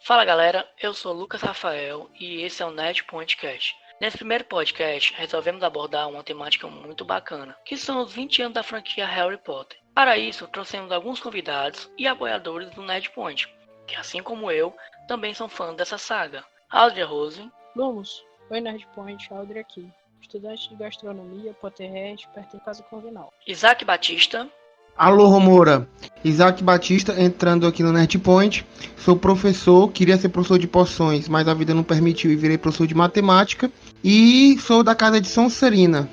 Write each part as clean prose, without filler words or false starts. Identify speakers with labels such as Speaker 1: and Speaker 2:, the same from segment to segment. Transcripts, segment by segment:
Speaker 1: Fala galera, eu sou Lucas Rafael e esse é o Nerd Podcast. Nesse primeiro podcast, resolvemos abordar uma temática muito bacana, que são os 20 anos da franquia Harry Potter. Para isso, trouxemos alguns convidados e apoiadores do Nerd Point, que assim como eu, também são fãs dessa saga. Aldria Rose.
Speaker 2: Lumos, oi Nerd Point, Aldria aqui. Estudante de gastronomia, Potterhead, perto de casa Corvinal.
Speaker 1: Isaac Batista.
Speaker 3: Alô, Romora. Isaac Batista entrando aqui no Nerd Point. Sou professor, queria ser professor de poções, mas a vida não permitiu e virei professor de matemática. E sou da casa de Sonserina.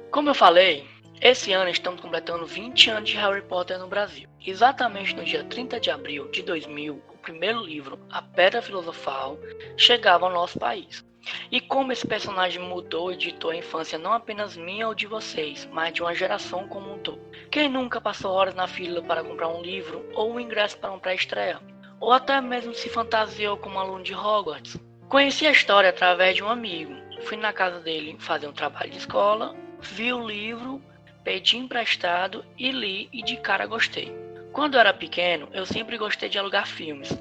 Speaker 1: Como eu falei, esse ano estamos completando 20 anos de Harry Potter no Brasil. Exatamente no dia 30 de abril de 2000, o primeiro livro, A Pedra Filosofal, chegava ao nosso país. E como esse personagem mudou e ditou a infância não apenas minha ou de vocês, mas de uma geração como um todo. Quem nunca passou horas na fila para comprar um livro ou um ingresso para uma pré-estreia? Ou até mesmo se fantasiou como aluno de Hogwarts? Conheci a história através de um amigo. Fui na casa dele fazer um trabalho de escola, vi o livro, pedi emprestado e li e de cara gostei. Quando eu era pequeno, eu sempre gostei de alugar filmes.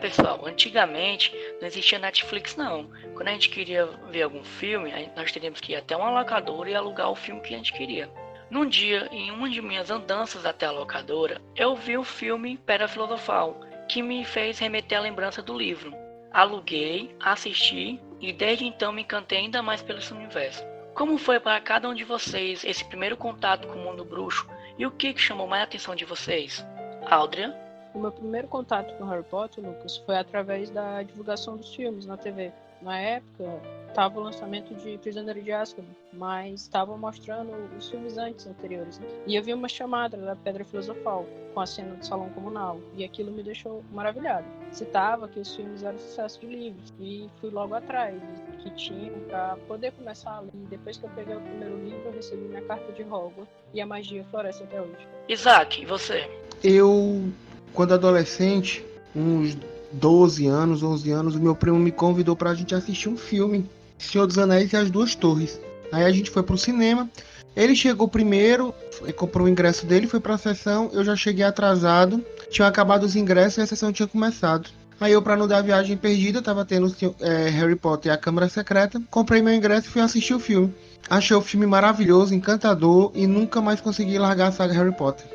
Speaker 1: Pessoal, antigamente não existia Netflix não. Quando a gente queria ver algum filme, nós teríamos que ir até uma locadora e alugar o filme que a gente queria. Num dia, em uma de minhas andanças até a locadora, eu vi o filme Pedra Filosofal, que me fez remeter à lembrança do livro. Aluguei, assisti e desde então me encantei ainda mais pelo esse universo. Como foi para cada um de vocês esse primeiro contato com o mundo bruxo e o que chamou mais a atenção de vocês? Aldria?
Speaker 2: O meu primeiro contato com Harry Potter, Lucas, foi através da divulgação dos filmes na TV. Na época, estava o lançamento de Prisioneiro de Azkaban, mas estavam mostrando os filmes anteriores. Né? E eu vi uma chamada da Pedra Filosofal, com a cena do salão comunal, e aquilo me deixou maravilhado. Citava que os filmes eram sucesso de livros, e fui logo atrás, que tinha para poder começar a ler. E depois que eu peguei o primeiro livro, eu recebi minha carta de Hogwarts, e a magia floresce até hoje.
Speaker 1: Isaac, e você?
Speaker 3: Quando adolescente, uns 12 anos, 11 anos, o meu primo me convidou pra gente assistir um filme, Senhor dos Anéis e as Duas Torres. Aí a gente foi pro cinema, ele chegou primeiro, comprou o ingresso dele, foi pra sessão, eu já cheguei atrasado, tinham acabado os ingressos e a sessão tinha começado. Aí eu, pra não dar viagem perdida, tava tendo Harry Potter e a Câmara Secreta, comprei meu ingresso e fui assistir o filme. Achei o filme maravilhoso, encantador e nunca mais consegui largar a saga Harry Potter.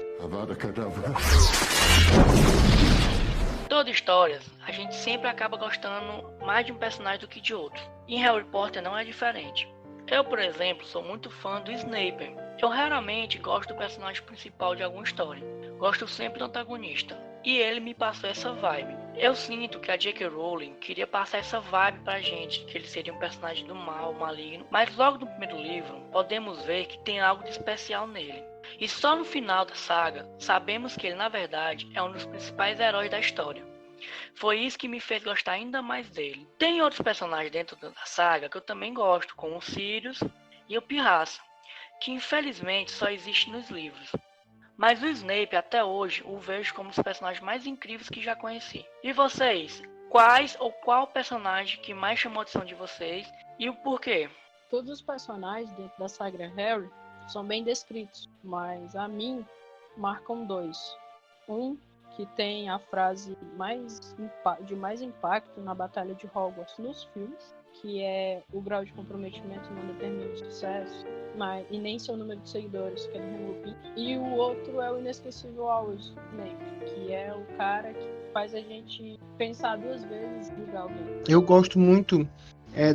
Speaker 1: Toda história, a gente sempre acaba gostando mais de um personagem do que de outro. E em Harry Potter não é diferente. Eu, por exemplo, sou muito fã do Snape. Eu raramente gosto do personagem principal de alguma história. Gosto sempre do antagonista. E ele me passou essa vibe. Eu sinto que a J.K. Rowling queria passar essa vibe pra gente, que ele seria um personagem do mal, maligno. Mas logo no primeiro livro, podemos ver que tem algo de especial nele. E só no final da saga, sabemos que ele na verdade é um dos principais heróis da história. Foi isso que me fez gostar ainda mais dele. Tem outros personagens dentro da saga que eu também gosto, como o Sirius e o Pirraça, que infelizmente só existe nos livros. Mas o Snape até hoje o vejo como um dos personagens mais incríveis que já conheci. E vocês? Qual personagem que mais chamou a atenção de vocês e o porquê?
Speaker 2: Todos os personagens dentro da saga Harry são bem descritos, mas a mim marcam dois. Um que tem a frase de mais impacto na Batalha de Hogwarts nos filmes, que é o grau de comprometimento não determina o sucesso, e nem seu número de seguidores, que é do Remo Lupin. E o outro é o inesquecível Always Snape, que é o cara que faz a gente pensar duas vezes em julgar alguém.
Speaker 3: Eu gosto muito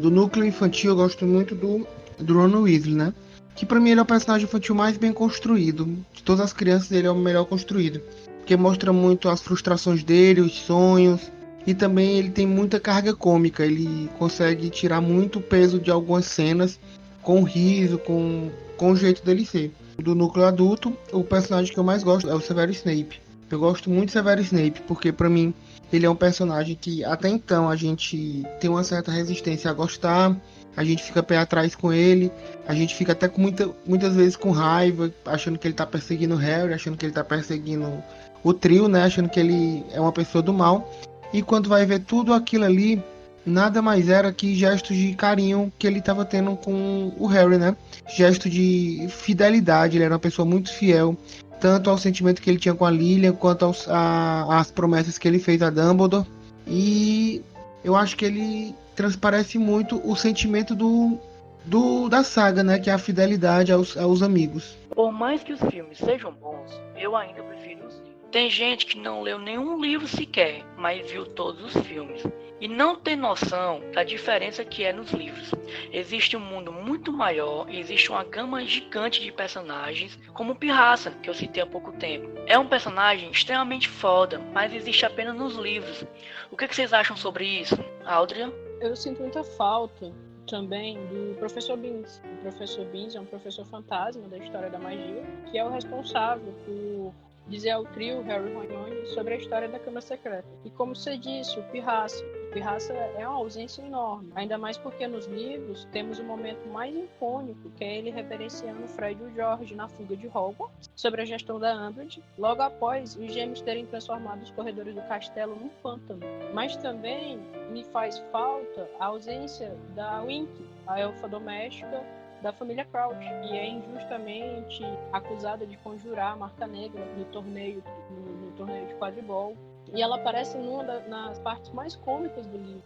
Speaker 3: do núcleo infantil, eu gosto muito do Ron Weasley, né? Que pra mim ele é o personagem infantil mais bem construído. De todas as crianças ele é o melhor construído. Porque mostra muito as frustrações dele, os sonhos. E também ele tem muita carga cômica. Ele consegue tirar muito peso de algumas cenas com riso, com o jeito dele ser. Do núcleo adulto, o personagem que eu mais gosto é o Severus Snape. Eu gosto muito do Severus Snape porque pra mim ele é um personagem que até então a gente tem uma certa resistência a gostar. A gente fica pé atrás com ele, a gente fica até com muitas vezes com raiva, achando que ele tá perseguindo o Harry, achando que ele tá perseguindo o trio, né? Achando que ele é uma pessoa do mal. E quando vai ver tudo aquilo ali, nada mais era que gestos de carinho que ele tava tendo com o Harry, né? Gesto de fidelidade, ele era uma pessoa muito fiel. tanto ao sentimento que ele tinha com a Lilian, quanto às promessas que ele fez a Dumbledore. E eu acho que ele transparece muito o sentimento da saga, né? Que é a fidelidade aos amigos.
Speaker 1: Por mais que os filmes sejam bons, eu ainda prefiro os livros. Tem gente que não leu nenhum livro sequer, mas viu todos os filmes. E não tem noção da diferença que é nos livros. Existe um mundo muito maior e existe uma gama gigante de personagens, como o Pirraça, que eu citei há pouco tempo. É um personagem extremamente foda, mas existe apenas nos livros. O que vocês acham sobre isso, Aldria?
Speaker 2: Eu sinto muita falta também do Professor Binns. O Professor Binns é um professor fantasma da história da magia, que é o responsável por dizer ao trio Harry e Hermione sobre a história da Câmara Secreta. E como você disse, o Pirraça é uma ausência enorme, ainda mais porque nos livros temos o momento mais icônico, que é ele reverenciando Fred e o George na fuga de Hogwarts, sobre a gestão da Umbridge, logo após os gêmeos terem transformado os corredores do castelo num pântano. Mas também me faz falta a ausência da Winky, a elfa doméstica da família Crouch, que é injustamente acusada de conjurar a marca negra no torneio de quadribol. E ela aparece nas partes mais cômicas do livro.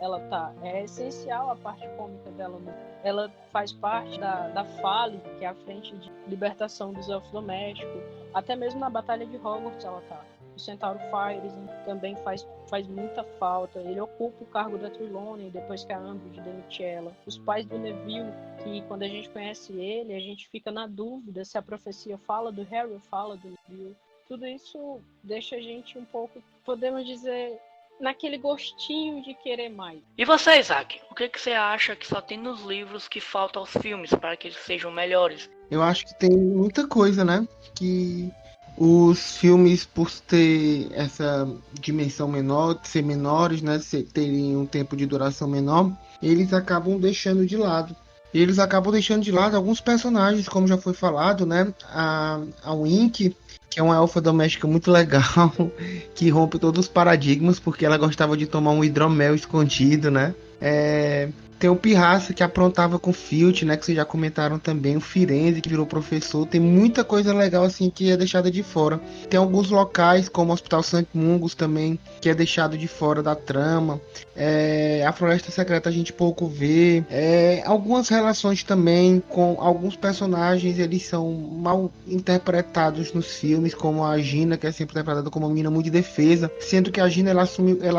Speaker 2: É essencial a parte cômica dela. Ela faz parte da Fale, que é a frente de libertação dos elfos domésticos. Até mesmo na Batalha de Hogwarts ela tá. O Centauro Fires também faz muita falta. Ele ocupa o cargo da Trelawney depois que a Umbridge demite ela. Os pais do Neville, que quando a gente conhece ele, a gente fica na dúvida se a profecia fala do Harry ou fala do Neville. Tudo isso deixa a gente um pouco, podemos dizer, naquele gostinho de querer mais.
Speaker 1: E você, Isaac? O que você acha que só tem nos livros que falta aos filmes para que eles sejam melhores?
Speaker 3: Eu acho que tem muita coisa, né? Que os filmes, por ter essa dimensão menor, ser menores, né? Terem um tempo de duração menor, eles acabam deixando de lado. Eles acabam deixando de lado alguns personagens, como já foi falado, né? A Winky, que é uma elfa doméstica muito legal, que rompe todos os paradigmas, porque ela gostava de tomar um hidromel escondido, né? Tem o Pirraça, que aprontava com o Filch, né? Que vocês já comentaram também. O Firenze, que virou professor. Tem muita coisa legal, assim, que é deixada de fora. Tem alguns locais, como o Hospital St. Mungus também, que é deixado de fora da trama. A Floresta Secreta a gente pouco vê. Algumas relações também com alguns personagens, eles são mal interpretados nos filmes, como a Gina, que é sempre interpretada como uma menina muito de defesa. Sendo que a Gina, ela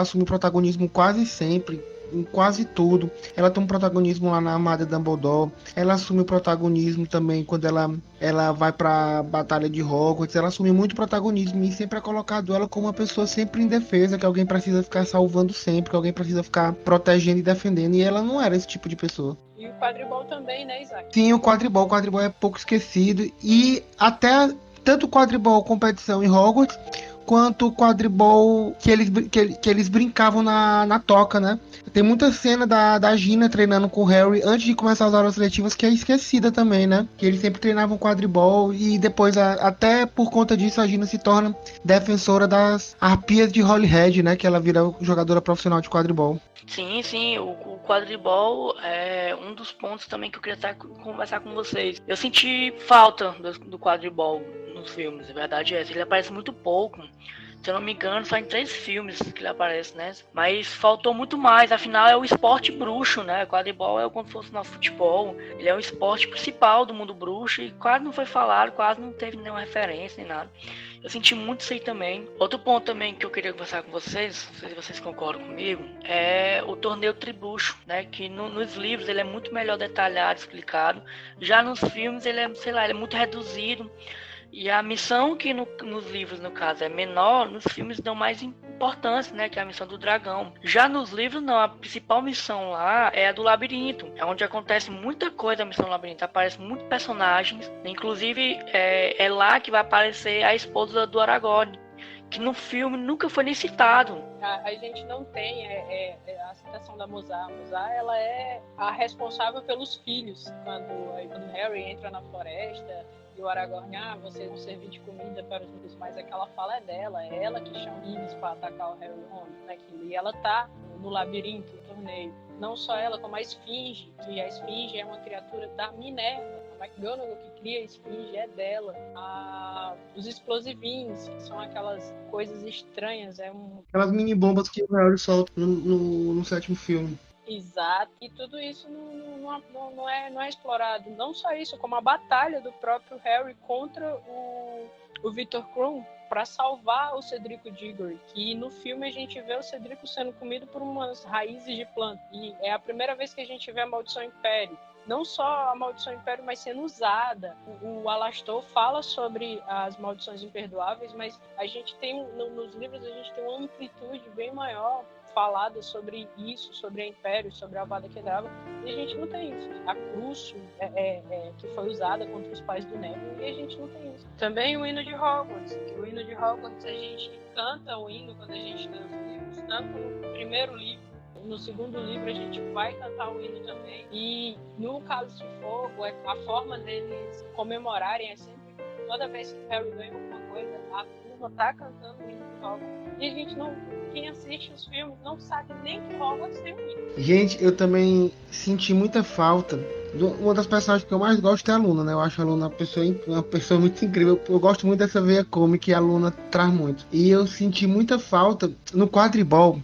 Speaker 3: assume o protagonismo quase sempre, em quase tudo. Ela tem um protagonismo lá na Armada Dumbledore. Ela assume o protagonismo também quando ela vai pra Batalha de Hogwarts. Ela assume muito protagonismo e sempre é colocado ela como uma pessoa sempre indefesa, que alguém precisa ficar salvando sempre, que alguém precisa ficar protegendo e defendendo. E ela não era esse tipo de pessoa.
Speaker 2: E o quadribol também, né, Isaac?
Speaker 3: Sim, o quadribol é pouco esquecido. E até tanto o quadribol competição em Hogwarts, quanto o quadribol que eles brincavam na toca, né? Tem muita cena da Gina treinando com o Harry antes de começar as aulas letivas que é esquecida também, né? Que eles sempre treinavam quadribol e depois, até por conta disso, a Gina se torna defensora das arpias de Holyhead, né? Que ela vira jogadora profissional de quadribol.
Speaker 1: Sim, o quadribol é um dos pontos também que eu queria conversar com vocês. Eu senti falta do quadribol nos filmes, a verdade é essa. Ele aparece muito pouco. Se eu não me engano, só em 3 filmes que ele aparece, né? Mas faltou muito mais, afinal é o esporte bruxo, né? O quadribol é como se fosse nosso futebol. Ele é o esporte principal do mundo bruxo e quase não foi falado, quase não teve nenhuma referência nem nada. Eu senti muito isso aí também. Outro ponto também que eu queria conversar com vocês, não sei se vocês concordam comigo, é o torneio Tribruxo, né? Que nos livros ele é muito melhor detalhado, explicado. Já nos filmes ele é muito reduzido. E a missão que nos livros, no caso, é menor, nos filmes dão mais importância, né? Que é a missão do dragão. Já nos livros, não. A principal missão lá é a do labirinto. É onde acontece muita coisa a missão do labirinto. Aparecem muitos personagens. Inclusive, é lá que vai aparecer a esposa do Aragorn, que no filme nunca foi nem citado.
Speaker 2: A gente não tem a citação da Mozart. A Mozart, ela é a responsável pelos filhos. Quando Harry entra na floresta e o Aragorn, vocês vão servir de comida para os filhos, mas aquela fala é dela. É ela que chama os filhos para atacar o Harry e o Ron naquilo. E ela tá no labirinto, no torneio. Não só ela, como a Esfinge, que a Esfinge é uma criatura da Minerva. McGonagall que cria a esfinge é dela. Os explosivinhos, que são aquelas coisas estranhas,
Speaker 3: Aquelas mini bombas que o Harry solta no sétimo filme.
Speaker 2: Exato, e tudo isso não é explorado. Não só isso, como a batalha do próprio Harry contra o Victor Krum para salvar o Cedrico Diggory, que no filme a gente vê o Cedrico sendo comido por umas raízes de planta, e é a primeira vez que a gente vê a Maldição Império. Não só a Maldição Império, mas sendo usada. O Alastor fala sobre as maldições imperdoáveis, mas a gente tem, nos livros, a gente tem uma amplitude bem maior falada sobre isso, sobre a Império, sobre a Avada Kedavra, e a gente não tem isso. A Crucio, que foi usada contra os pais do Neville, e a gente não tem isso. Também o hino de Hogwarts, que o hino de Hogwarts a gente canta o hino quando a gente lê os livros, tanto no primeiro livro, no segundo livro a gente vai cantar o hino também. E no Cálice de Fogo, a forma deles comemorarem é sempre, toda vez que o Harry ganha alguma coisa, a turma tá cantando o hino de Hogwarts. E a gente não, quem assiste os filmes não sabe nem que Hogwarts tem um hino.
Speaker 3: Gente, eu também senti muita falta. Uma das personagens que eu mais gosto é a Luna, né? Eu acho a Luna uma pessoa muito incrível. Eu gosto muito dessa veia cômica que a Luna traz muito. E eu senti muita falta no quadribol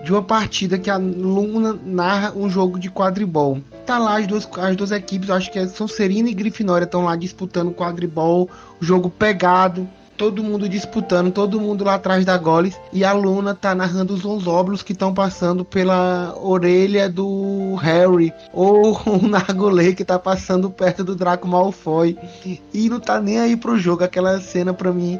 Speaker 3: de uma partida que a Luna narra um jogo de quadribol. Tá lá as duas equipes, acho que é Sonserina e Grifinória, estão lá disputando quadribol, o jogo pegado, todo mundo disputando, todo mundo lá atrás da goles, e a Luna tá narrando os onzóbulos que estão passando pela orelha do Harry, ou o Nargolé que tá passando perto do Draco Malfoy, e não tá nem aí pro jogo. Aquela cena pra mim,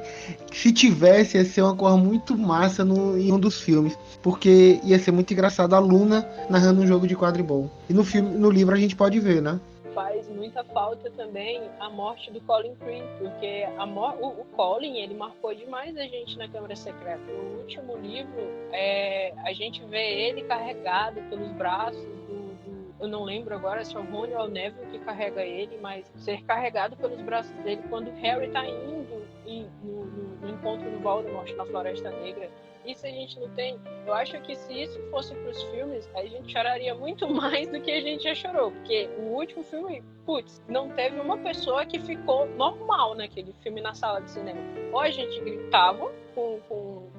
Speaker 3: se tivesse, ia ser uma coisa muito massa em um dos filmes, porque ia ser muito engraçado a Luna narrando um jogo de quadribol. E no livro a gente pode ver, né?
Speaker 2: Faz muita falta também a morte do Colin Creevey, porque o Colin, ele marcou demais a gente na Câmara Secreta. No último livro, a gente vê ele carregado pelos braços eu não lembro agora se é o Rony ou o Neville que carrega ele, mas ser carregado pelos braços dele quando o Harry tá indo no encontro do Voldemort na Floresta Negra. Isso a gente não tem. Eu acho que se isso fosse pros filmes, a gente choraria muito mais do que a gente já chorou. Porque o último filme, não teve uma pessoa que ficou normal naquele filme na sala de cinema. Ou a gente gritava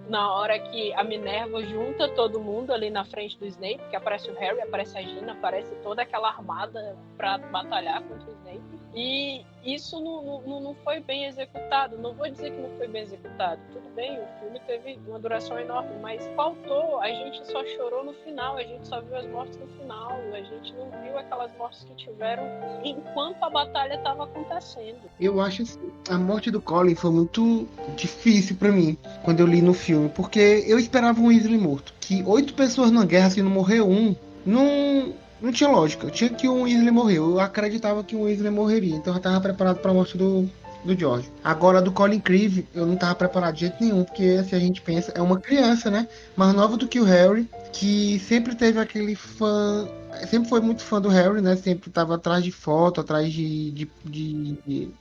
Speaker 2: na hora que a Minerva junta todo mundo ali na frente do Snape, que aparece o Harry, aparece a Gina, aparece toda aquela armada pra batalhar contra o Snape. E isso não foi bem executado. Não vou dizer que não foi bem executado. Tudo bem, o filme teve uma duração enorme, mas faltou. A gente só chorou no final, a gente só viu as mortes no final, a gente não viu aquelas mortes que tiveram enquanto a batalha estava acontecendo.
Speaker 3: Eu acho assim, a morte do Colin foi muito difícil pra mim quando eu li no filme, porque eu esperava um Weasley morto. Que 8 pessoas na guerra, se não morrer um, não tinha lógica. Tinha que um Weasley morrer. Eu acreditava que um Weasley morreria, então eu já estava preparado para a morte do George. Agora, do Colin Creevey, eu não estava preparado de jeito nenhum, porque se a gente pensa, é uma criança, né? Mais nova do que o Harry, que sempre teve aquele fã... Sempre foi muito fã do Harry, né? Sempre estava atrás de foto, atrás de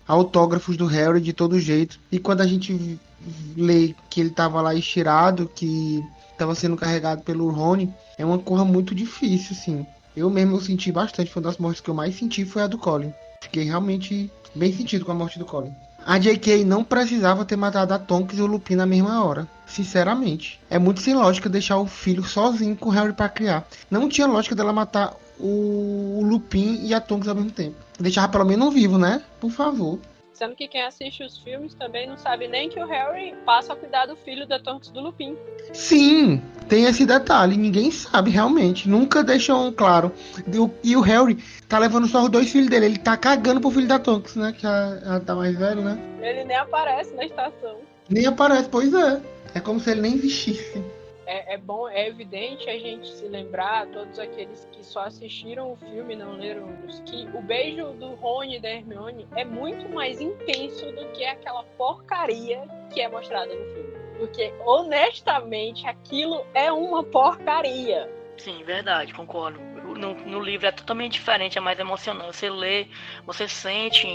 Speaker 3: autógrafos do Harry de todo jeito. E quando a gente lê que ele estava lá estirado, que estava sendo carregado pelo Rony, é uma coisa muito difícil, assim. Eu mesmo senti bastante, foi uma das mortes que eu mais senti foi a do Colin. Fiquei realmente bem sentido com a morte do Colin. A J.K. não precisava ter matado a Tonks e o Lupin na mesma hora. Sinceramente. É muito sem lógica deixar o filho sozinho com o Harry pra criar. Não tinha lógica dela matar o Lupin e a Tonks ao mesmo tempo. Deixava pelo menos um vivo, né? Por favor.
Speaker 2: Sendo que quem assiste os filmes também não sabe nem que o Harry passa a cuidar do filho da Tonks do Lupin.
Speaker 3: Sim, tem esse detalhe. Ninguém sabe realmente. Nunca deixam claro. E o Harry tá levando só os 2 filhos dele. Ele tá cagando pro filho da Tonks, né? Que ela tá mais velho, né?
Speaker 2: Ele nem aparece na estação.
Speaker 3: Nem aparece, pois é. É como se ele nem existisse.
Speaker 2: É evidente a gente se lembrar, todos aqueles que só assistiram o filme e não leram os que o beijo do Rony e da Hermione é muito mais intenso do que aquela porcaria que é mostrada no filme. Porque, honestamente, aquilo é uma porcaria.
Speaker 1: Sim, verdade, concordo. No livro é totalmente diferente, é mais emocionante. Você lê, você sente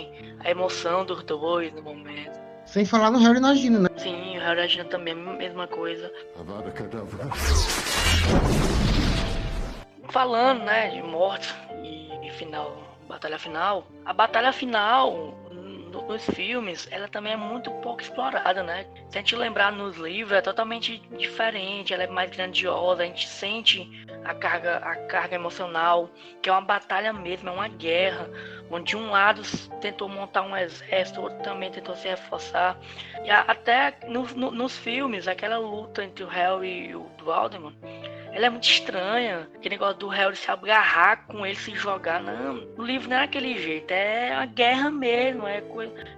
Speaker 1: a emoção dos dois no momento.
Speaker 3: Sem falar no Harry e na Gina, né?
Speaker 1: Sim, o Harry e a Gina também é a mesma coisa. Falando, né, de morte e final Batalha Final. A Batalha Final, nos filmes, ela também é muito pouco explorada, né? Se a gente lembrar nos livros, é totalmente diferente, ela é mais grandiosa, a gente sente a carga emocional, que é uma batalha mesmo, é uma guerra, onde um lado tentou montar um exército, o outro também tentou se reforçar. E até nos filmes, aquela luta entre o Harry e o Voldemort, ela é muito estranha. Aquele negócio do Harry se agarrar com ele, se jogar. Não, no livro não é aquele jeito. É uma guerra mesmo. É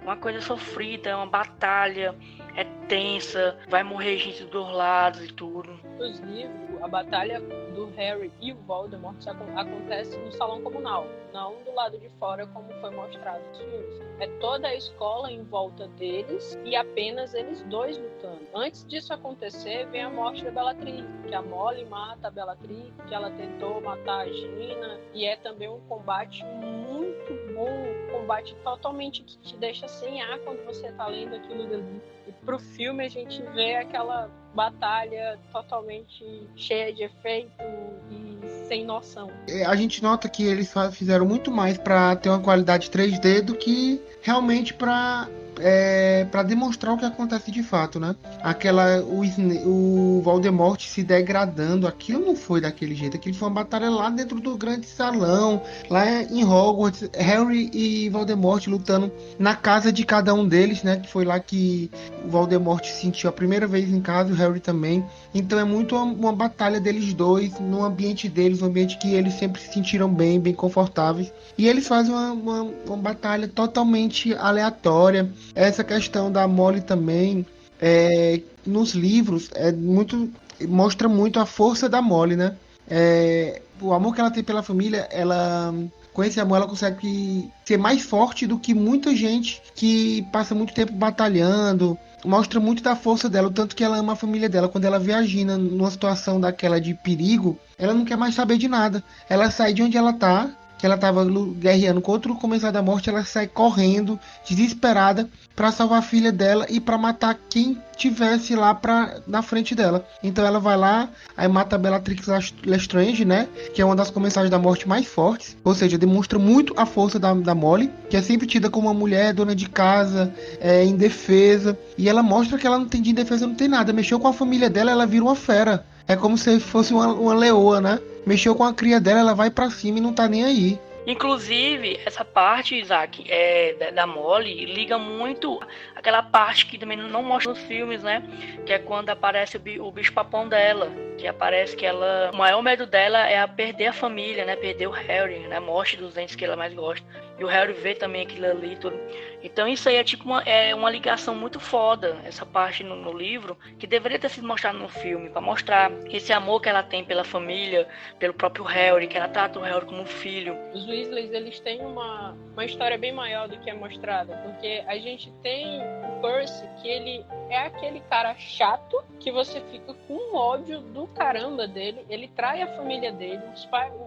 Speaker 1: uma coisa sofrida, é uma batalha. É tensa, vai morrer gente dos dois lados e tudo.
Speaker 2: Nos livros, a batalha do Harry e o Voldemort acontece no salão comunal, não do lado de fora como foi mostrado nos filmes. É toda a escola em volta deles e apenas eles dois lutando. Antes disso acontecer, vem a morte da Bellatrix, que a Molly mata a Bellatrix, que ela tentou matar a Gina, e é também um combate muito bom, um combate totalmente que te deixa sem ar quando você tá lendo aquilo dali. E pro filme a gente vê aquela batalha totalmente cheia de efeito e sem noção.
Speaker 3: A gente nota que eles fizeram muito mais para ter uma qualidade 3D do que realmente para demonstrar o que acontece de fato, né? O Voldemort se degradando, aquilo não foi daquele jeito, aquilo foi uma batalha lá dentro do grande salão, lá em Hogwarts, Harry e Voldemort lutando na casa de cada um deles, né? Que foi lá que o Voldemort se sentiu a primeira vez em casa, o Harry também. Então é muito uma batalha deles dois, no ambiente deles, um ambiente que eles sempre se sentiram bem confortáveis. E eles fazem uma batalha totalmente aleatória. Essa questão da Molly também, nos livros, mostra muito a força da Molly, né? O amor que ela tem pela família, com esse amor ela consegue ser mais forte do que muita gente que passa muito tempo batalhando. Mostra muito da força dela, o tanto que ela ama a família dela. Quando ela vê a Gina numa situação daquela de perigo, ela não quer mais saber de nada. Ela sai de onde ela tá, que ela estava guerreando contra o Comensal da Morte, ela sai correndo, desesperada, para salvar a filha dela e para matar quem tivesse lá na frente dela. Então ela vai lá, aí mata a Bellatrix Lestrange, né? Que é uma das Comensais da Morte mais fortes. Ou seja, demonstra muito a força da Molly, que é sempre tida como uma mulher dona de casa, indefesa. E ela mostra que ela não tem de indefesa, não tem nada. Mexeu com a família dela, ela vira uma fera. É como se fosse uma leoa, né? Mexeu com a cria dela, ela vai pra cima e não tá nem aí.
Speaker 1: Inclusive, essa parte, Isaac, da Molly, liga muito aquela parte que também não mostra nos filmes, né? Que é quando aparece o bicho-papão dela. Que aparece que o maior medo dela é perder a família, né? Perder o Harry, né? A morte dos entes que ela mais gosta. E o Harry vê também aquilo ali, tudo. Então isso aí é tipo uma ligação muito foda, essa parte no livro, que deveria ter sido mostrado no filme, para mostrar esse amor que ela tem pela família, pelo próprio Harry, que ela trata o Harry como um filho.
Speaker 2: Os Weasleys, eles têm uma história bem maior do que é mostrada, porque a gente tem o Percy, que ele é aquele cara chato, que você fica com ódio do caramba dele, ele trai a família dele,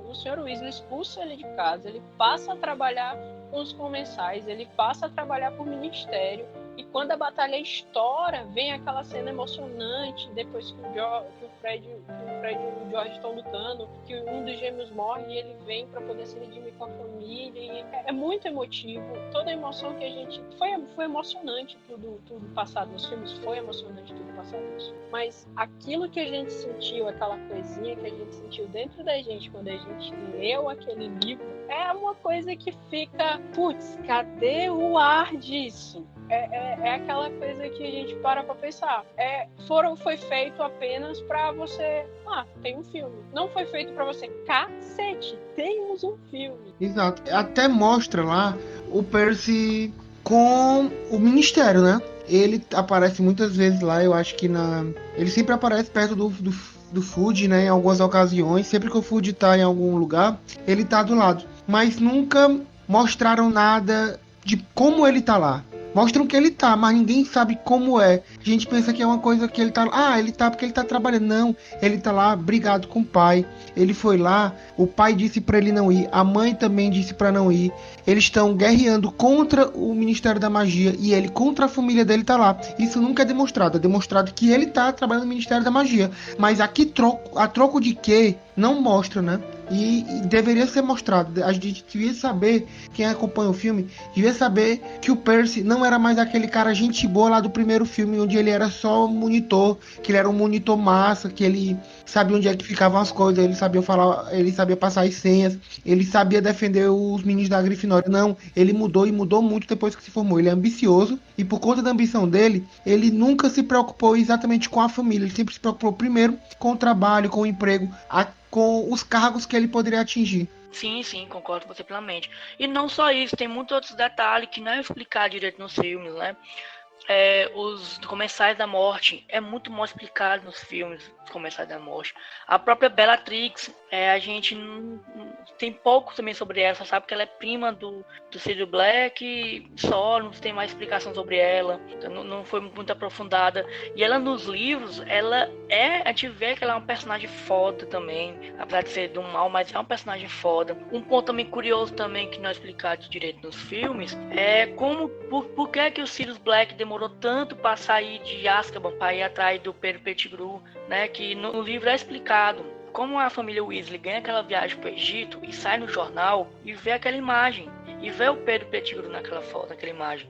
Speaker 2: o Sr. Weasley expulsa ele de casa, ele passa a trabalhar com os comensais, ele passa a trabalhar por ministério, e quando a batalha estoura, vem aquela cena emocionante, depois que o Fred e o George estão lutando, que um dos gêmeos morre e ele vem para poder se redimir com a família, e é muito emotivo, toda a emoção que a gente... Foi emocionante tudo passado nos filmes, foi emocionante tudo passado nos filmes, mas aquilo que a gente sentiu, aquela coisinha que a gente sentiu dentro da gente quando a gente leu aquele livro, é uma coisa que fica, putz, cadê o ar disso? É aquela coisa que a gente para pra pensar. Foi feito apenas pra você... tem um filme. Não foi feito pra você... Cacete, temos um filme.
Speaker 3: Exato. Até mostra lá o Percy com o Ministério, né? Ele aparece muitas vezes lá, eu acho que ele sempre aparece perto do Fudge, né? Em algumas ocasiões. Sempre que o Fudge tá em algum lugar, ele tá do lado. Mas nunca mostraram nada de como ele tá lá. Mostram que ele tá, mas ninguém sabe como é. A gente pensa que é uma coisa que ele tá... ele tá porque ele tá trabalhando. Não, ele tá lá brigado com o pai. Ele foi lá, o pai disse pra ele não ir. A mãe também disse pra não ir. Eles estão guerreando contra o Ministério da Magia. E ele, contra a família dele, tá lá. Isso nunca é demonstrado. É demonstrado que ele tá trabalhando no Ministério da Magia. Mas aqui, a troco de quê? não mostra, né? E deveria ser mostrado. A gente devia saber, quem acompanha o filme, devia saber que o Percy não era mais aquele cara gente boa lá do primeiro filme, onde ele era só monitor, que ele era um monitor massa, que ele sabia onde é que ficavam as coisas, ele sabia falar, ele sabia passar as senhas, ele sabia defender os meninos da Grifinória. Não, ele mudou e mudou muito depois que se formou. Ele é ambicioso e por conta da ambição dele, ele nunca se preocupou exatamente com a família, ele sempre se preocupou primeiro com o trabalho, com o emprego, com os cargos que ele poderia atingir.
Speaker 1: Sim, sim, concordo com você plenamente. E não só isso, tem muitos outros detalhes que não é explicado direito nos filmes, né? Os Comensais da Morte é muito mal explicado nos filmes, os Comensais da Morte. A própria Bellatrix, a gente tem pouco também sobre ela, só sabe que ela é prima do Sirius Black, só não tem mais explicação sobre ela, então não foi muito aprofundada. E ela nos livros, a gente vê que ela é uma personagem foda também, apesar de ser do mal, mas é uma personagem foda. Um ponto também curioso também que não é explicado direito nos filmes é por que o Sirius Black demorou tanto para sair de Azkaban, para ir atrás do Pedro Pettigrew, né? Que no livro é explicado como a família Weasley ganha aquela viagem para o Egito e sai no jornal e vê aquela imagem, e vê o Pedro Pettigrew naquela foto, naquela imagem.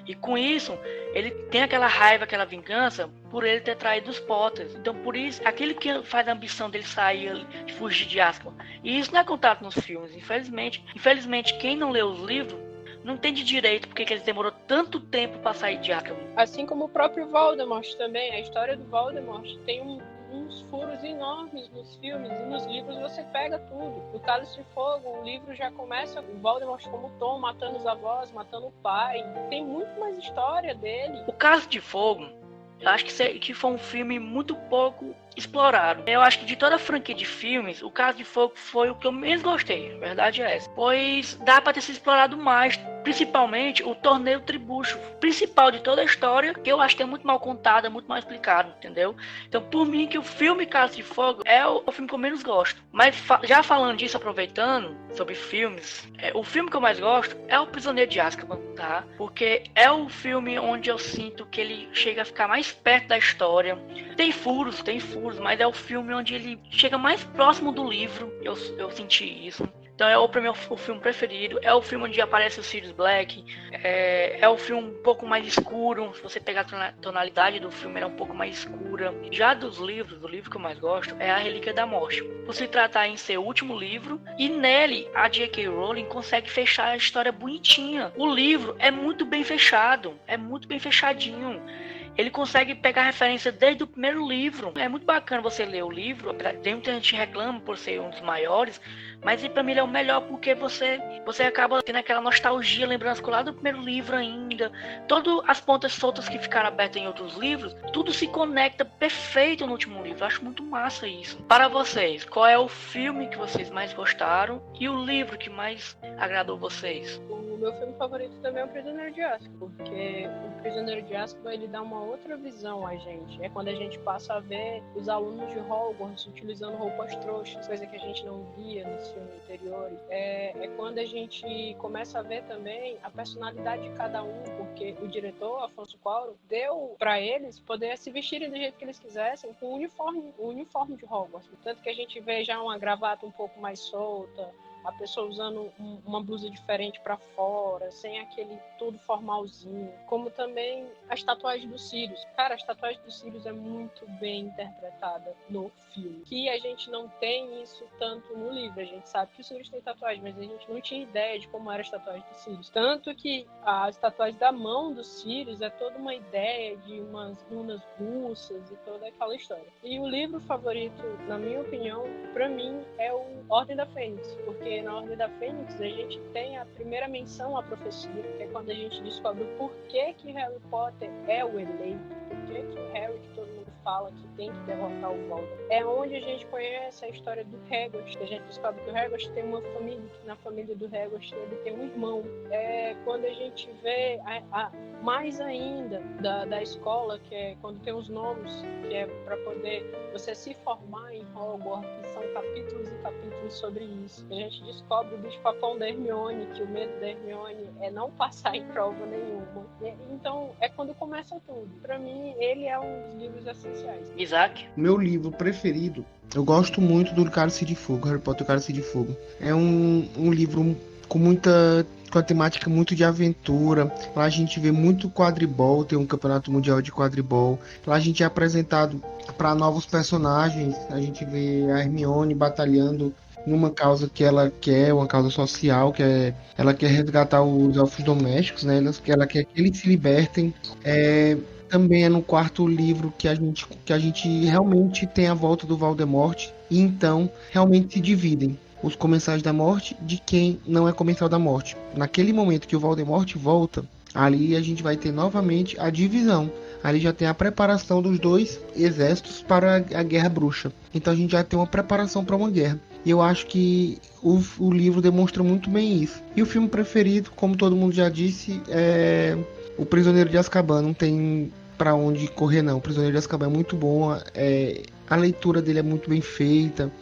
Speaker 1: E com isso, ele tem aquela raiva, aquela vingança por ele ter traído os Potters. Então, por isso, aquilo que faz a ambição dele sair, de fugir de Azkaban. E isso não é contado nos filmes, infelizmente. Infelizmente, quem não lê os livros não entende direito porque que ele demorou tanto tempo para sair de Azkaban.
Speaker 2: Assim como o próprio Voldemort também. A história do Voldemort tem uns furos enormes nos filmes, e nos livros você pega tudo. No Cálice de Fogo, o livro já começa o Voldemort como Tom, matando os avós, matando o pai. Tem muito mais história dele.
Speaker 1: O Cálice de Fogo, eu acho que foi um filme muito pouco explorado. Eu acho que de toda a franquia de filmes, o Cálice de Fogo foi o que eu menos gostei, a verdade é essa. Pois dá para ter sido explorado mais, principalmente o torneio tribucho, principal de toda a história, que eu acho que é muito mal contado, é muito mal explicado, entendeu? Então, por mim, que o filme Cálice de Fogo é o filme que eu menos gosto. Mas já falando disso, aproveitando sobre filmes, o filme que eu mais gosto é O Prisioneiro de Azkaban, tá? Porque é o filme onde eu sinto que ele chega a ficar mais perto da história. Tem furos, mas é o filme onde ele chega mais próximo do livro. Eu senti isso. Então é o meu filme preferido. É o filme onde aparece o Sirius Black. É o filme um pouco mais escuro. Se você pegar a tonalidade do filme, ela é um pouco mais escura. Já dos livros, do livro que eu mais gosto é A Relíquia da Morte. Por se tratar em ser o último livro. E nele, a J.K. Rowling consegue fechar a história bonitinha. O livro é muito bem fechado. É muito bem fechadinho. Ele consegue pegar referência desde o primeiro livro. É muito bacana você ler o livro. Tem muita gente que reclama por ser um dos maiores, mas pra mim ele é o melhor porque você acaba tendo aquela nostalgia, lembrança lá do primeiro livro ainda. Todas as pontas soltas que ficaram abertas em outros livros, tudo se conecta perfeito no último livro. Eu acho muito massa isso. Para vocês, qual é o filme que vocês mais gostaram e o livro que mais agradou vocês?
Speaker 2: O meu filme favorito também é O Prisioneiro de Azkaban, porque O Prisioneiro de Azkaban ele dá uma outra visão a gente. É quando a gente passa a ver os alunos de Hogwarts utilizando roupas trouxas, coisa que a gente não via nos filmes anteriores. É quando a gente começa a ver também a personalidade de cada um, porque o diretor, Afonso Cuarón, deu para eles poder se vestirem do jeito que eles quisessem com o uniforme de Hogwarts. Tanto que a gente vê já uma gravata um pouco mais solta, a pessoa usando uma blusa diferente para fora, sem aquele tudo formalzinho. Como também as tatuagens do Sirius. Cara, as tatuagens do Sirius é muito bem interpretada no filme. Que a gente não tem isso tanto no livro. A gente sabe que o Sirius tem tatuagem, mas a gente não tinha ideia de como eram as tatuagens do Sirius. Tanto que as tatuagens da mão do Sirius é toda uma ideia de umas runas russas e toda aquela história. E o livro favorito, na minha opinião, para mim, é o Ordem da Fênix, porque na Ordem da Fênix a gente tem a primeira menção à profecia, que é quando a gente descobre o porquê que Harry Potter é o eleito, porquê que o Harry, que todo mundo fala que tem que derrotar o Voldemort. É onde a gente conhece a história do Hagrid, que a gente descobre que o Hagrid tem uma família, que na família do Hagrid ele tem um irmão. É quando a gente vê mais ainda da escola, que é quando tem os nomes, que é para poder você se formar em Hogwarts, que são capítulos e capítulos sobre isso. A gente descobre o bicho-papão da Hermione, que o medo da Hermione é não passar em prova nenhuma. Então, é quando começa tudo. Para mim, ele é um dos livros essenciais.
Speaker 1: Isaac?
Speaker 3: Meu livro preferido, eu gosto muito do Cálice de Fogo, Harry Potter e o Cálice de Fogo. É um livro com a temática muito de aventura. Lá a gente vê muito quadribol, tem um campeonato mundial de quadribol. Lá a gente é apresentado para novos personagens. A gente vê a Hermione batalhando numa causa que ela quer, uma causa social, ela quer resgatar os elfos domésticos, né? Ela quer que eles se libertem. Também é no quarto livro que a gente realmente tem a volta do Voldemort. E então realmente se dividem os Comensais da Morte de quem não é Comensal da Morte. Naquele momento que o Voldemort volta, ali a gente vai ter novamente a divisão. Ali já tem a preparação dos dois exércitos para a Guerra Bruxa. Então a gente já tem uma preparação para uma guerra. E eu acho que o livro demonstra muito bem isso. E o filme preferido, como todo mundo já disse, é O Prisioneiro de Azkaban. Não tem para onde correr não. O Prisioneiro de Azkaban é muito bom. A leitura dele é muito bem feita.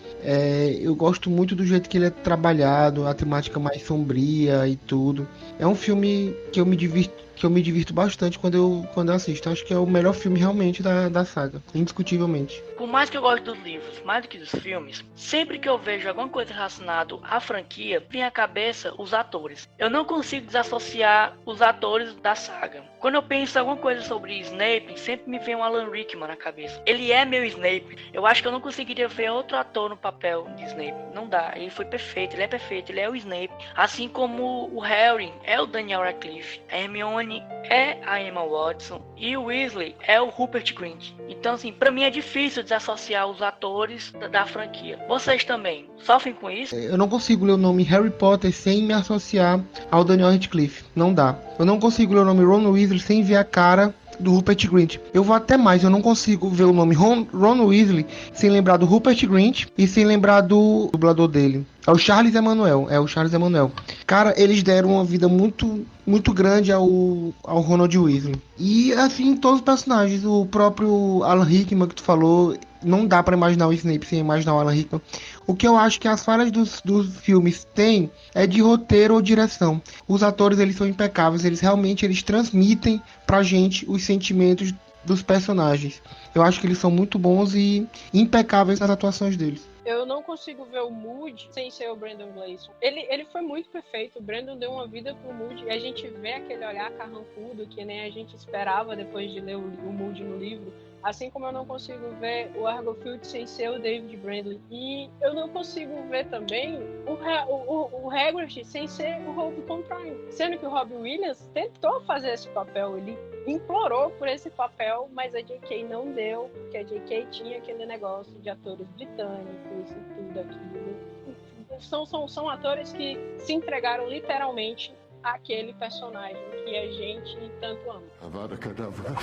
Speaker 3: Eu gosto muito do jeito que ele é trabalhado, a temática mais sombria e tudo. É um filme que eu me divirto bastante quando eu assisto. Acho que é o melhor filme realmente da saga, indiscutivelmente.
Speaker 1: Por mais que eu goste dos livros, mais do que dos filmes, sempre que eu vejo alguma coisa relacionada à franquia, vem à cabeça os atores. Eu não consigo desassociar os atores da saga. Quando eu penso em alguma coisa sobre Snape, sempre me vem um Alan Rickman na cabeça. Ele é meu Snape. Eu acho que eu não conseguiria ver outro ator no papel de Snape. Não dá. Ele foi perfeito, ele é perfeito, ele é o Snape. Assim como o Harry é o Daniel Radcliffe, a Hermione é a Emma Watson e o Weasley é o Rupert Grint. Então, assim, pra mim é difícil desassociar os atores da franquia. Vocês também sofrem com isso?
Speaker 3: Eu não consigo ler o nome Harry Potter sem me associar ao Daniel Radcliffe. Não dá. Eu não consigo ler o nome Ron Weasley sem ver a cara do Rupert Grint. Eu vou até mais, eu não consigo ver o nome Ron Weasley sem lembrar do Rupert Grint e sem lembrar do dublador dele. É o Charles Emanuel. Cara, eles deram uma vida muito, muito grande ao Ronald Weasley. E assim, todos os personagens. O próprio Alan Rickman que tu falou, não dá pra imaginar o Snape sem imaginar o Alan Rickman. O que eu acho que as falhas dos filmes têm é de roteiro ou direção. Os atores, eles são impecáveis, eles transmitem pra gente os sentimentos dos personagens. Eu acho que eles são muito bons e impecáveis nas atuações deles.
Speaker 2: Eu não consigo ver o Moody sem ser o Brendan Gleeson. Ele foi muito perfeito. O Brendan deu uma vida pro Moody. E a gente vê aquele olhar carrancudo que nem a gente esperava depois de ler o Moody no livro. Assim como eu não consigo ver o Argofield sem ser o David Brandley. E eu não consigo ver também o Hagrid sem ser o Rob Contrain. Sendo que o Robbie Williams tentou fazer esse papel. Ele implorou por esse papel, mas a J.K. não deu, porque a J.K. tinha aquele negócio de atores britânicos e tudo aquilo. São atores que se entregaram literalmente àquele personagem que a gente tanto ama.
Speaker 4: Avada Kedavra.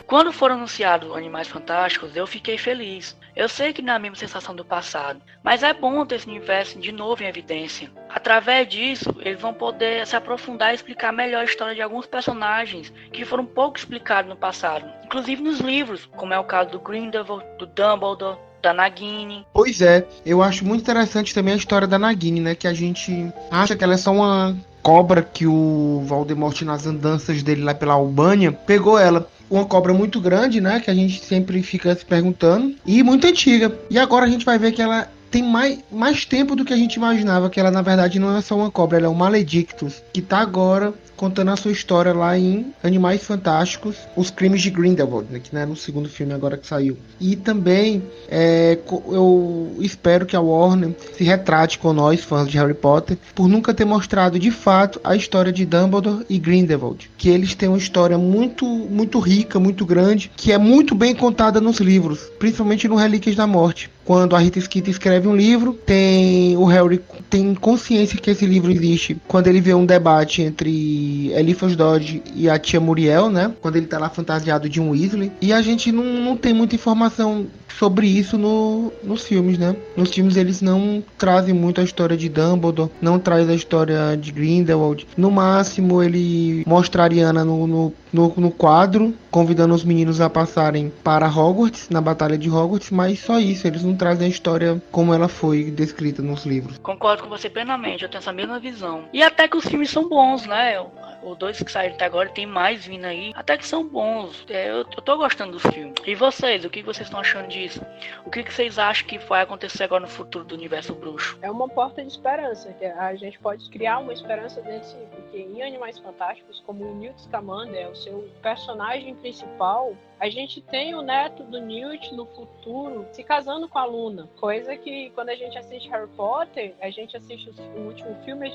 Speaker 1: Quando foram anunciados Animais Fantásticos, eu fiquei feliz. Eu sei que não é a mesma sensação do passado, mas é bom ter esse universo de novo em evidência. Através disso, eles vão poder se aprofundar e explicar melhor a história de alguns personagens que foram pouco explicados no passado, inclusive nos livros, como é o caso do Grindelwald, do Dumbledore, da Nagini.
Speaker 3: Pois é, eu acho muito interessante também a história da Nagini, né? Que a gente acha que ela é só uma cobra que o Voldemort, nas andanças dele lá pela Albânia, pegou ela. Uma cobra muito grande, né? Que a gente sempre fica se perguntando. E muito antiga. E agora a gente vai ver que ela tem mais tempo do que a gente imaginava. Que ela, na verdade, não é só uma cobra. Ela é um Maledictus. Que tá agora contando a sua história lá em Animais Fantásticos, Os Crimes de Grindelwald, né, que é no segundo filme agora que saiu. E também eu espero que a Warner se retrate com nós, fãs de Harry Potter, por nunca ter mostrado de fato a história de Dumbledore e Grindelwald, que eles têm uma história muito, muito rica, muito grande, que é muito bem contada nos livros, principalmente no Relíquias da Morte. Quando a Rita Skeeter escreve um livro, o Harry tem consciência que esse livro existe quando ele vê um debate entre Eliphas Dodge e a tia Muriel, né? Quando ele tá lá fantasiado de um Weasley. E a gente não tem muita informação sobre isso nos filmes, né? Nos filmes eles não trazem muito a história de Dumbledore, não traz a história de Grindelwald. No máximo ele mostra a Ariana no quadro, convidando os meninos a passarem para Hogwarts, na Batalha de Hogwarts, mas só isso, eles não trazem a história como ela foi descrita nos livros.
Speaker 1: Concordo com você plenamente, eu tenho essa mesma visão. E até que os filmes são bons, né? Os 2 que saíram até agora, tem mais vindo aí, até que são bons. Eu tô gostando dos filmes. E vocês, o que vocês estão achando disso? O que vocês acham que vai acontecer agora no futuro do universo bruxo?
Speaker 2: É uma porta de esperança, que a gente pode criar uma esperança dentro, sim, porque em Animais Fantásticos, como o Newt Scamander é o seu personagem principal, a gente tem o neto do Newt no futuro se casando com a Luna, coisa que quando a gente assiste Harry Potter, a gente assiste o último filme,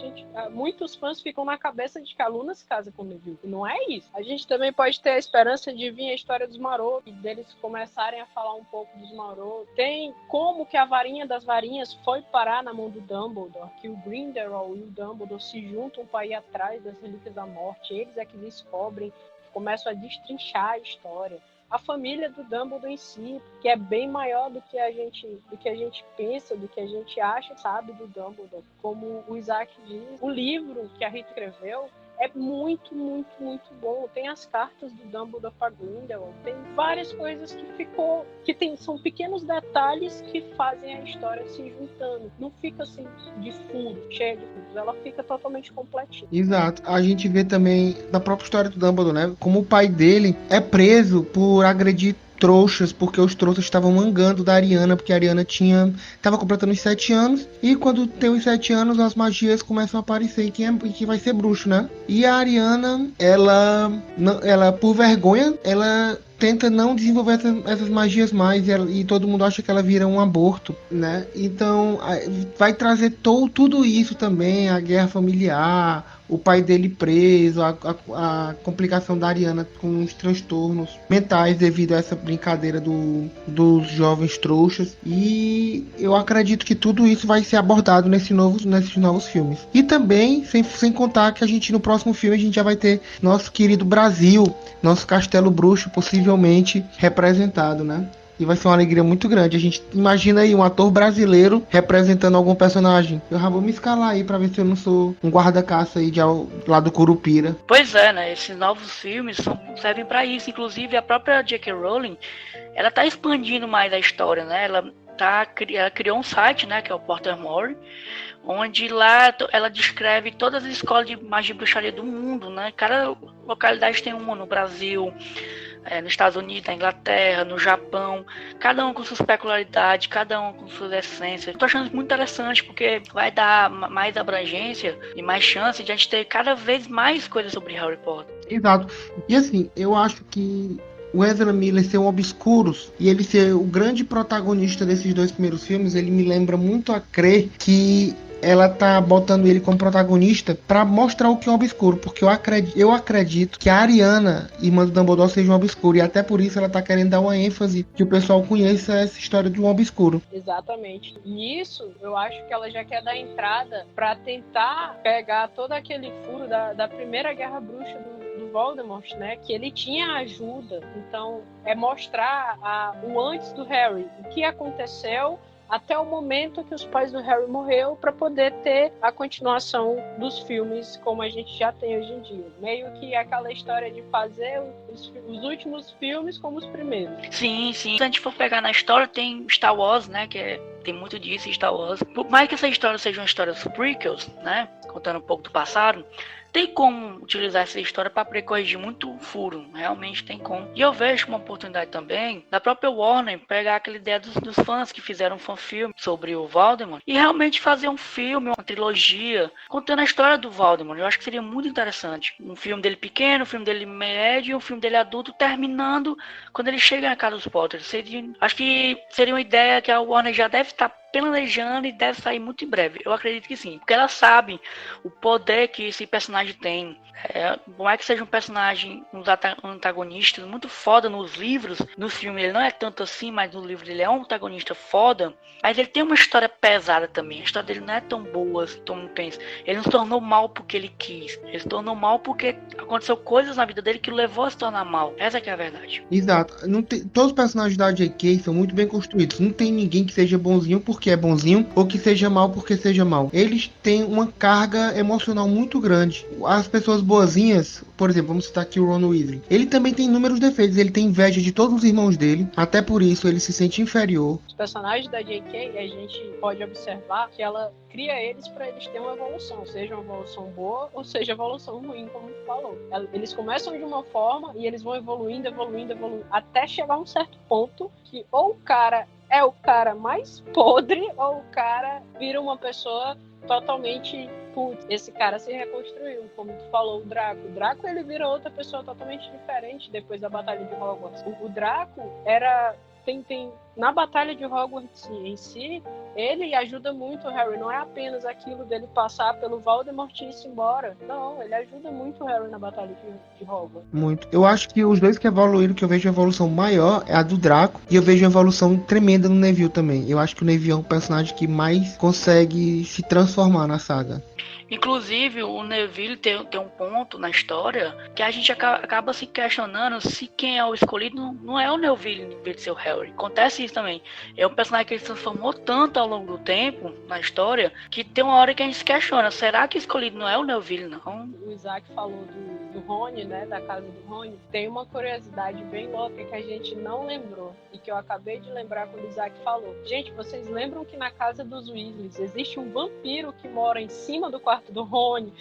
Speaker 2: muitos fãs ficam na cabeça de que a Luna se casa com o Neville, e não é isso. A gente também pode ter a esperança de vir a história dos Marô, e deles começarem a falar um pouco dos Marô. Tem como que a varinha das varinhas foi parar na mão do Dumbledore, que o Grindelwald e o Dumbledore se juntam para ir atrás das Relíquias da Morte, eles é que descobrem, começam a destrinchar a história. A família do Dumbledore em si, que é bem maior do que a gente pensa, do que a gente acha, sabe, do Dumbledore. Como o Isaac diz, o livro que a Rita escreveu é muito, muito, muito bom. Tem as cartas do Dumbledore para Grindelwald, tem várias coisas são pequenos detalhes que fazem a história se juntando. Não fica assim de furo, cheia de furos. Ela fica totalmente completinha.
Speaker 3: Exato. A gente vê também na própria história do Dumbledore, né? Como o pai dele é preso por agredir trouxas, porque os trouxas estavam mangando da Ariana, porque a Ariana estava completando os 7 anos, e quando tem os 7 anos, as magias começam a aparecer, e quem vai ser bruxo, né? E a Ariana, ela por vergonha, ela tenta não desenvolver essas magias mais, e todo mundo acha que ela vira um aborto, né? Então, vai trazer tudo isso também, a guerra familiar, o pai dele preso, a complicação da Ariana com os transtornos mentais devido a essa brincadeira dos jovens trouxas. E eu acredito que tudo isso vai ser abordado nesses novos filmes. E também, sem contar que no próximo filme a gente já vai ter nosso querido Brasil, nosso Castelo Bruxo, possivelmente representado, né? E vai ser uma alegria muito grande. A gente imagina aí um ator brasileiro representando algum personagem. Eu já vou me escalar aí pra ver se eu não sou um guarda-caça aí lá do Curupira.
Speaker 1: Pois é, né? Esses novos filmes servem pra isso. Inclusive, a própria J.K. Rowling, ela tá expandindo mais a história, né? Ela criou um site, né? Que é o Pottermore, onde lá ela descreve todas as escolas de magia e bruxaria do mundo, né? Cada localidade tem uma no Brasil, nos Estados Unidos, na Inglaterra, no Japão, cada um com suas peculiaridades, cada um com suas essências. Estou achando muito interessante porque vai dar mais abrangência e mais chance de a gente ter cada vez mais coisas sobre Harry Potter.
Speaker 3: Exato. E assim, eu acho que o Ezra Miller ser um Obscuros e ele ser o grande protagonista desses 2 primeiros filmes, ele me lembra muito a crer que ela tá botando ele como protagonista pra mostrar o que é um obscuro, porque eu acredito que a Ariana, irmã do Dumbledore, seja um obscuro, e até por isso ela tá querendo dar uma ênfase que o pessoal conheça essa história de um obscuro.
Speaker 2: Exatamente. E isso, eu acho que ela já quer dar entrada pra tentar pegar todo aquele furo da primeira guerra bruxa do Voldemort, né? Que ele tinha ajuda. Então, é mostrar o antes do Harry, o que aconteceu até o momento que os pais do Harry morreu, para poder ter a continuação dos filmes como a gente já tem hoje em dia. Meio que aquela história de fazer os últimos filmes como os primeiros.
Speaker 1: Sim, sim. Se a gente for pegar na história, tem Star Wars, né, tem muito disso em Star Wars. Por mais que essa história seja uma história dos prequels, né, contando um pouco do passado, tem como utilizar essa história para corrigir muito furo, realmente tem como. E eu vejo uma oportunidade também da própria Warner pegar aquela ideia dos fãs que fizeram um fanfilme sobre o Voldemort e realmente fazer um filme, uma trilogia, contando a história do Voldemort. Eu acho que seria muito interessante. Um filme dele pequeno, um filme dele médio e um filme dele adulto, terminando quando ele chega na casa dos Potter. Acho que seria uma ideia que a Warner já deve estar planejando e deve sair muito em breve. Eu acredito que sim, porque ela sabe o poder que esse personagem tem. Por mais que seja um personagem, um antagonista muito foda nos livros, no filme ele não é tanto assim, mas no livro ele é um antagonista foda, mas ele tem uma história pesada também. A história dele não é tão boa, assim, todo mundo pensa. Ele não se tornou mal porque ele quis, ele se tornou mal porque aconteceu coisas na vida dele que o levou a se tornar mal. Essa que é a verdade.
Speaker 3: Exato. Todos os personagens da J.K. são muito bem construídos. Não tem ninguém que seja bonzinho porque é bonzinho ou que seja mal porque seja mal. Eles têm uma carga emocional muito grande. As pessoas boazinhas, por exemplo, vamos citar aqui o Ron Weasley. Ele também tem inúmeros defeitos, ele tem inveja de todos os irmãos dele, até por isso ele se sente inferior.
Speaker 2: Os personagens da J.K., a gente pode observar que ela cria eles para eles terem uma evolução, seja uma evolução boa ou seja evolução ruim, como tu falou. Eles começam de uma forma e eles vão evoluindo, até chegar a um certo ponto que ou o cara é o cara mais podre ou o cara vira uma pessoa totalmente... Putz, esse cara se reconstruiu, como tu falou, o Draco. O Draco, ele vira outra pessoa totalmente diferente depois da Batalha de Hogwarts. O Draco era... Na Batalha de Hogwarts em si, ele ajuda muito o Harry. Não é apenas aquilo dele passar pelo Voldemort e ir embora. Não, ele ajuda muito o Harry na Batalha de Hogwarts.
Speaker 3: Muito. Eu acho que os dois que evoluíram, que eu vejo a evolução maior, é a do Draco. E eu vejo a evolução tremenda no Neville também. Eu acho que o Neville é um personagem que mais consegue se transformar na saga.
Speaker 1: Inclusive, o Neville tem um ponto na história que a gente acaba se questionando se quem é o escolhido não é o Neville em vez de ser o Harry. Acontece isso também. É um personagem que ele se transformou tanto ao longo do tempo na história que tem uma hora que a gente se questiona. Será que o escolhido não é o Neville, não?
Speaker 2: O Isaac falou do Rony, né? Da casa do Rony. Tem uma curiosidade bem louca que a gente não lembrou e que eu acabei de lembrar quando o Isaac falou. Gente, vocês lembram que na casa dos Weasleys existe um vampiro que mora em cima do quarto do Rony?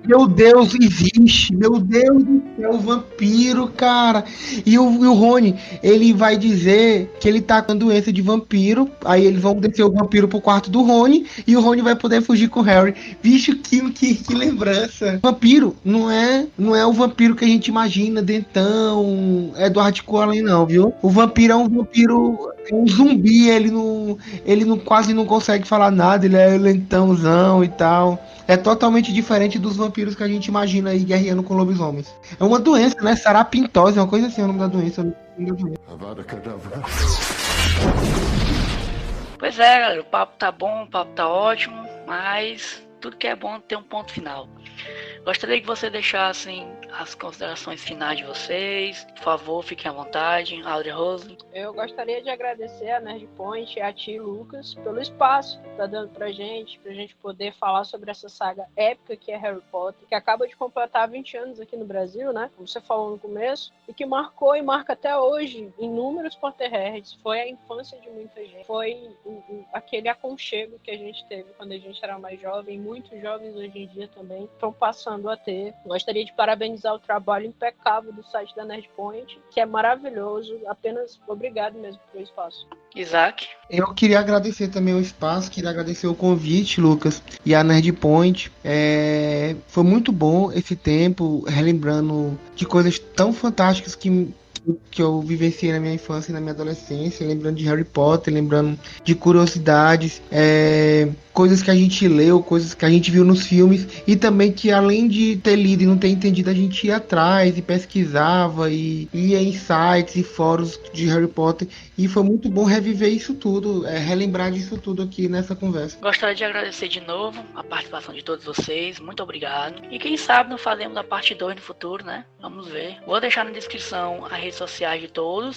Speaker 3: Meu Deus, existe! Meu Deus do céu, o vampiro, cara! E o Rony, ele vai dizer que ele tá com doença de vampiro, aí eles vão descer o vampiro pro quarto do Rony, e o Rony vai poder fugir com o Harry. Bicho, que lembrança! Vampiro não é o vampiro que a gente imagina, dentão, Edward Cullen, não, viu? O vampiro é um zumbi, ele não quase não consegue falar nada, ele é lentãozão e tal. É totalmente diferente dos vampiros que a gente imagina aí guerreando com lobisomens. É uma doença, né? Sarapintose, uma coisa assim, é o nome da doença.
Speaker 1: Pois é, galera, o papo tá bom, o papo tá ótimo, mas tudo que é bom tem um ponto final. Gostaria que você deixassem as considerações finais de vocês. Por favor, fiquem à vontade. Audrey Rose.
Speaker 2: Eu gostaria de agradecer a Nerd Point e a ti, Lucas, pelo espaço que tá dando pra gente poder falar sobre essa saga épica que é Harry Potter, que acaba de completar 20 anos aqui no Brasil, né? Como você falou no começo, e que marcou e marca até hoje inúmeros Potterheads. Foi a infância de muita gente. Foi aquele aconchego que a gente teve quando a gente era mais jovem. Muitos jovens hoje em dia também estão passando a ter. Gostaria de parabenizar o trabalho impecável do site da Nerdpoint, que é maravilhoso. Apenas obrigado mesmo pelo espaço.
Speaker 1: Isaac.
Speaker 3: Eu queria agradecer também o espaço, queria agradecer o convite, Lucas, e a Nerdpoint. Foi muito bom esse tempo, relembrando de coisas tão fantásticas que eu vivenciei na minha infância e na minha adolescência, lembrando de Harry Potter, lembrando de curiosidades, coisas que a gente leu, coisas que a gente viu nos filmes, e também que além de ter lido e não ter entendido, a gente ia atrás e pesquisava e ia em sites e fóruns de Harry Potter, e foi muito bom reviver isso tudo, relembrar disso tudo aqui nessa conversa.
Speaker 1: Gostaria de agradecer de novo a participação de todos vocês, muito obrigado, e quem sabe não fazemos a parte 2 no futuro, né? Vamos ver. Vou deixar na descrição as redes sociais de todos